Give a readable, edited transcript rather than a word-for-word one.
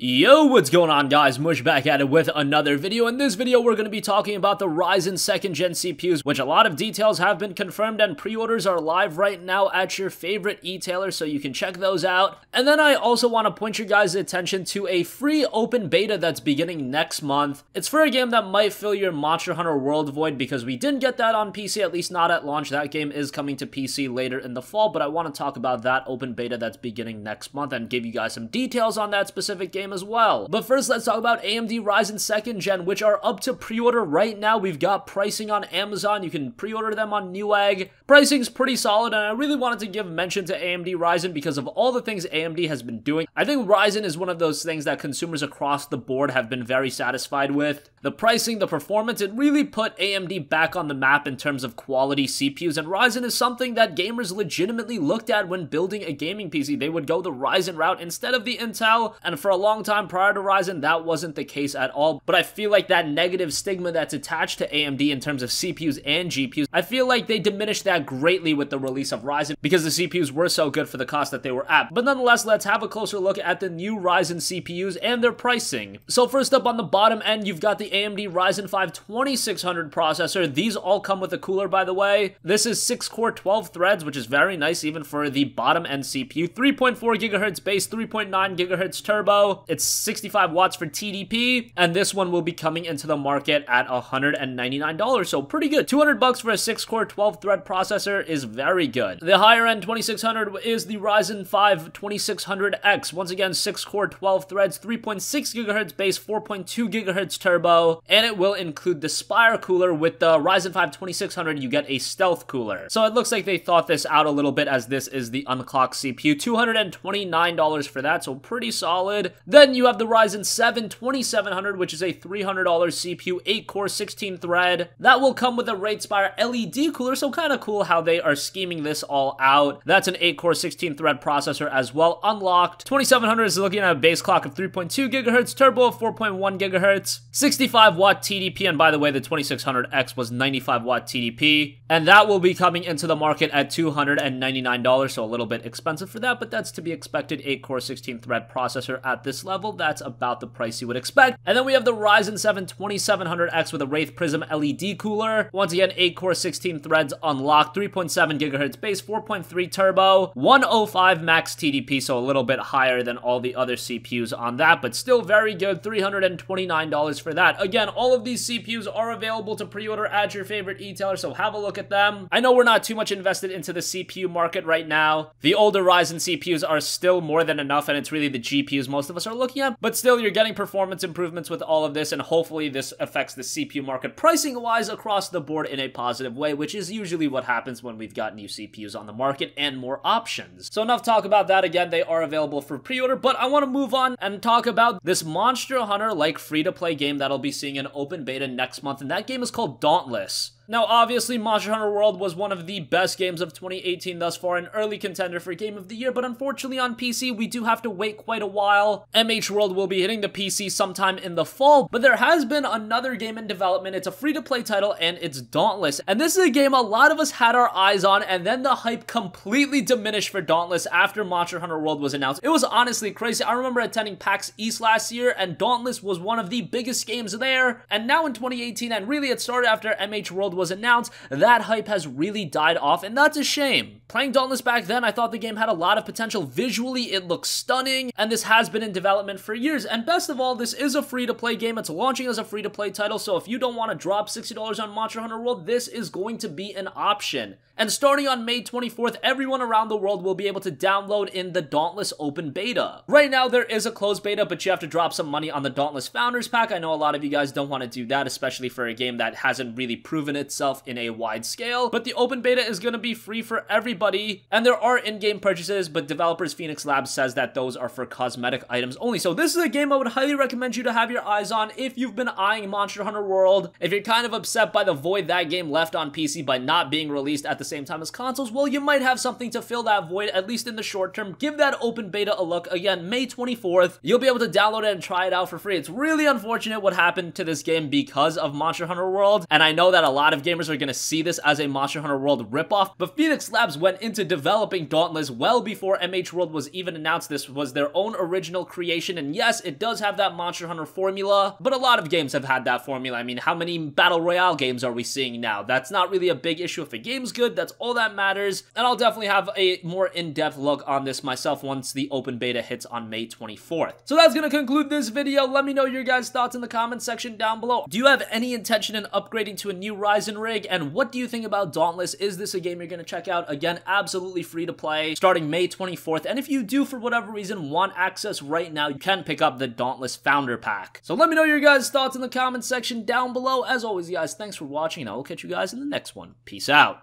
Yo, what's going on guys? Mush back at it with another video. In this video, we're going to be talking about the Ryzen 2nd Gen CPUs, which a lot of details have been confirmed and pre-orders are live right now at your favorite e-tailer, so you can check those out. And then I also want to point your guys' attention to a free open beta that's beginning next month. It's for a game that might fill your Monster Hunter World void because we didn't get that on PC, at least not at launch. That game is coming to PC later in the fall, but I want to talk about that open beta that's beginning next month and give you guys some details on that specific game as well. But first, let's talk about AMD Ryzen 2nd Gen, which are up to pre-order right now. We've got pricing on Amazon. You can pre-order them on Newegg. Pricing's pretty solid, and I really wanted to give mention to AMD Ryzen because of all the things AMD has been doing. I think Ryzen is one of those things that consumers across the board have been very satisfied with. The pricing, the performance, it really put AMD back on the map in terms of quality CPUs, and Ryzen is something that gamers legitimately looked at when building a gaming PC. They would go the Ryzen route instead of the Intel, and for a long time prior to Ryzen, that wasn't the case at all. But I feel like that negative stigma that's attached to AMD in terms of CPUs and GPUs, I feel like they diminished that greatly with the release of Ryzen because the CPUs were so good for the cost that they were at. But nonetheless, let's have a closer look at the new Ryzen CPUs and their pricing. So first up on the bottom end, you've got the AMD Ryzen 5 2600 processor. These all come with a cooler, by the way. This is 6-core 12 threads, which is very nice even for the bottom end CPU. 3.4 GHz base, 3.9 GHz turbo. It's 65 watts for TDP, and this one will be coming into the market at $199, so pretty good. $200 for a 6-core 12-thread processor is very good. The higher end 2600 is the Ryzen 5 2600X. Once again, 6-core 12 threads, 3.6 GHz base, 4.2 GHz turbo, and it will include the Spire cooler. With the Ryzen 5 2600, you get a stealth cooler. So it looks like they thought this out a little bit, as this is the unclocked CPU. $229 for that, so pretty solid. Then you have the Ryzen 7 2700, which is a $300 CPU, 8-core 16-thread. That will come with a RateSpire LED cooler, so kind of cool how they are scheming this all out. That's an 8-core 16-thread processor as well, unlocked. 2700 is looking at a base clock of 3.2 GHz, turbo of 4.1 GHz, 65-watt TDP, and by the way, the 2600X was 95-watt TDP, and that will be coming into the market at $299, so a little bit expensive for that, but that's to be expected. 8-core 16-thread processor at this level, that's about the price you would expect. And then we have the Ryzen 7 2700X with a Wraith Prism LED cooler. Once again, 8-core 16 threads unlocked, 3.7 GHz base, 4.3 turbo, 105 max TDP, so a little bit higher than all the other CPUs on that, but still very good. $329 for that. Again, all of these CPUs are available to pre-order at your favorite e-tailer, so have a look at them. I know we're not too much invested into the CPU market right now. The older Ryzen CPUs are still more than enough, and it's really the GPUs most of us are looking at, but still, you're getting performance improvements with all of this, and hopefully this affects the CPU market pricing-wise across the board in a positive way, which is usually what happens when we've got new CPUs on the market and more options. So enough talk about that. Again, they are available for pre-order, but I want to move on and talk about this Monster Hunter-like free-to-play game that'll be seeing an open beta next month, and that game is called Dauntless. Now, obviously, Monster Hunter World was one of the best games of 2018 thus far, an early contender for Game of the Year, but unfortunately on PC, we do have to wait quite a while. MH World will be hitting the PC sometime in the fall, but there has been another game in development. It's a free-to-play title, and it's Dauntless. And this is a game a lot of us had our eyes on, and then the hype completely diminished for Dauntless after Monster Hunter World was announced. It was honestly crazy. I remember attending PAX East last year, and Dauntless was one of the biggest games there, and now in 2018, and really it started after MH World was announced, that hype has really died off, and that's a shame. Playing Dauntless back then, I thought the game had a lot of potential. Visually, it looks stunning, and this has been in development for years, and best of all, this is a free-to-play game. It's launching as a free-to-play title, so if you don't want to drop $60 on Monster Hunter World, this is going to be an option. And starting on May 24th, everyone around the world will be able to download in the Dauntless open beta. Right now, there is a closed beta, but you have to drop some money on the Dauntless Founders Pack. I know a lot of you guys don't want to do that, especially for a game that hasn't really proven itself in a wide scale, but the open beta is going to be free for everybody, and there are in-game purchases, but developers Phoenix Labs says that those are for cosmetic items only. So this is a game I would highly recommend you to have your eyes on if you've been eyeing Monster Hunter World. If you're kind of upset by the void that game left on PC by not being released at the same time as consoles, well, you might have something to fill that void, at least in the short term. Give that open beta a look. Again, May 24th, you'll be able to download it and try it out for free. It's really unfortunate what happened to this game because of Monster Hunter World, and I know that a lot lot of gamers are going to see this as a Monster Hunter World ripoff, but Phoenix Labs went into developing Dauntless well before MH World was even announced. This was their own original creation, and yes, it does have that Monster Hunter formula, but a lot of games have had that formula. I mean, how many Battle Royale games are we seeing now? That's not really a big issue. If a game's good, that's all that matters, and I'll definitely have a more in-depth look on this myself once the open beta hits on May 24th. So that's going to conclude this video. Let me know your guys' thoughts in the comment section down below. Do you have any intention in upgrading to a new Ryzen rig, and what do you think about Dauntless? Is this a game you're going to check out? Again, absolutely free to play starting May 24th, and if you do for whatever reason want access right now, you can pick up the Dauntless Founder Pack. So let me know your guys' thoughts in the comment section down below. As always, guys, thanks for watching, and I will catch you guys in the next one. Peace out.